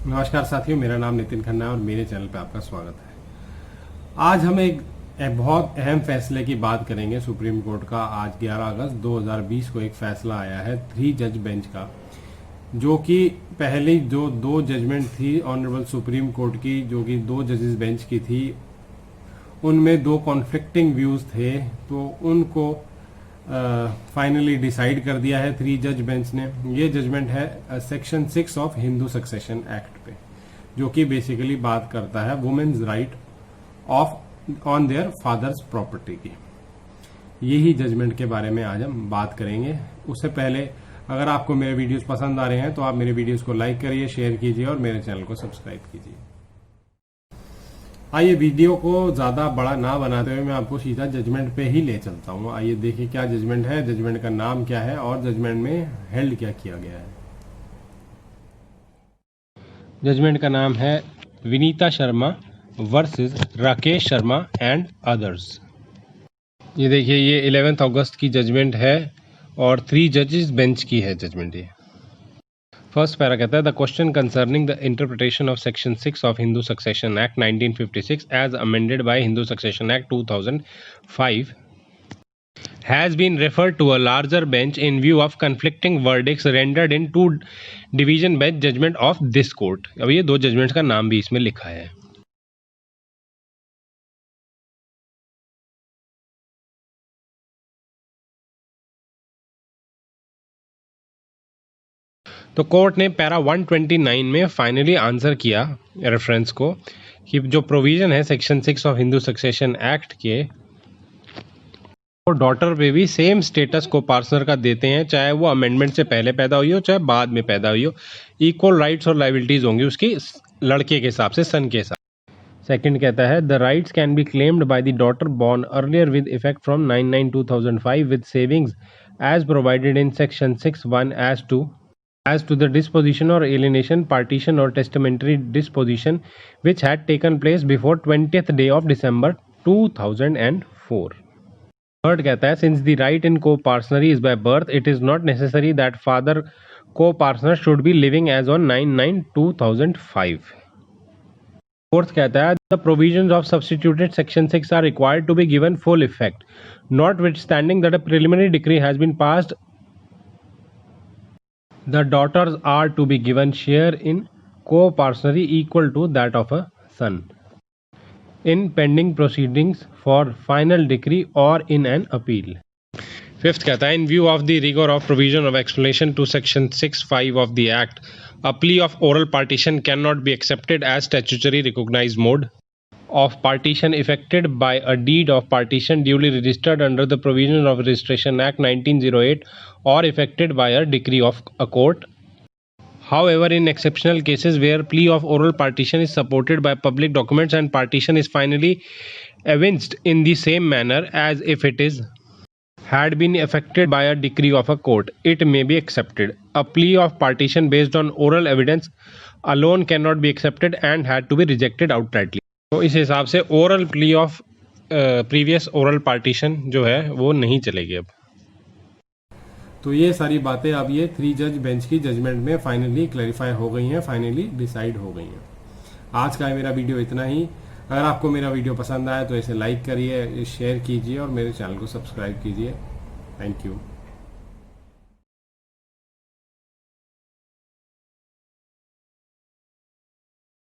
नमस्कार साथियों, मेरा नाम नितिन खन्ना है और मेरे चैनल पे आपका स्वागत है। आज हम एक बहुत अहम फैसले की बात करेंगे। सुप्रीम कोर्ट का आज 11 अगस्त 2020 को एक फैसला आया है 3 जज बेंच का, जो कि पहली जो 2 जजमेंट थी ऑनरेबल सुप्रीम कोर्ट की, जो कि 2 जजेस बेंच की थी, उनमें 2 कॉन्फ्लिक्टिंग व्यूज थे, तो उनको फाइनली डिसाइड कर दिया है 3 जज बेंच ने। ये जजमेंट है section 6 of Hindu succession act पे, जो कि बेसिकली बात करता है women's right of on their father's property की। यही जजमेंट के बारे में आज हम बात करेंगे। उससे पहले अगर आपको मेरे वीडियोस पसंद आ रहे हैं तो आप मेरे वीडियोस को लाइक करिए, शेयर कीजिए और मेरे चैनल को सब्सक्राइब कीजिए। आइए वीडियो को ज्यादा बड़ा ना बनाते हुए मैं आपको सीधा जजमेंट पे ही ले चलता हूँ। आइए देखिए क्या जजमेंट है, जजमेंट का नाम क्या है और जजमेंट में हेल्ड क्या किया गया है। जजमेंट का नाम है Vinita Sharma versus Rakesh Sharma and others. ये देखिए, ये 11 अगस्त की जजमेंट है और 3 जजेस बेंच की है जजमेंट। ये फर्स्ट पैरा कहता है the question concerning the interpretation of section 6 of Hindu succession act 1956 as amended by Hindu succession act 2005 has been referred to a larger bench in view of conflicting verdicts rendered in 2 division bench judgment of this court। अब ये 2 judgements का नाम भी इसमें लिखा है। तो court ने पैरा 129 में फाइनली आंसर किया रेफरेंस को कि जो प्रोविजन है section 6 of Hindu succession act के, वो डॉटर पे भी सेम स्टेटस को पार्टनर का देते हैं, चाहे वो अमेंडमेंट से पहले पैदा हुई हो चाहे बाद में पैदा हुई हो। इक्वल राइट्स और लाइबिलिटीज होंगी उसकी लड़के के हिसाब से, सन के हिसाब। सेकंड कहता है the rights can be claimed by the daughter born earlier with effect from 9/9/2005 with savings as provided in section 6(1) as to the disposition or alienation, partition or testamentary disposition which had taken place before 20th day of December 2004. Third कहता है since the right in co-partnery is by birth, it is not necessary that father co-partner should be living as on 9/9/2005. Fourth कहता है the provisions of substituted section 6 are required to be given full effect, notwithstanding that a preliminary decree has been passed. The daughters are to be given share in co-partnery equal to that of a son in pending proceedings for final decree or in an appeal. Fifth कहता है in view of the rigor of provision of explanation to section 6(5) of the act, a plea of oral partition cannot be accepted as statutory recognized mode of partition effected by a deed of partition duly registered under the provisions of Registration Act 1908 or effected by a decree of a court. However, in exceptional cases where plea of oral partition is supported by public documents and partition is finally evinced in the same manner as if it is had been effected by a decree of a court, it may be accepted. A plea of partition based on oral evidence alone cannot be accepted and had to be rejected outrightly. तो इस हिसाब से oral plea of previous oral partition जो है वो नहीं चलेगी अब। तो ये सारी बातें अब ये 3 जज बेंच की जजमेंट में फाइनली क्लैरिफाई हो गई हैं, फाइनली डिसाइड हो गई हैं। आज का मेरा वीडियो इतना ही। अगर आपको मेरा वीडियो पसंद आया तो इसे लाइक करिए, शेयर कीजिए और मेरे चैनल को सब्सक्राइब कीजिए। Thank you.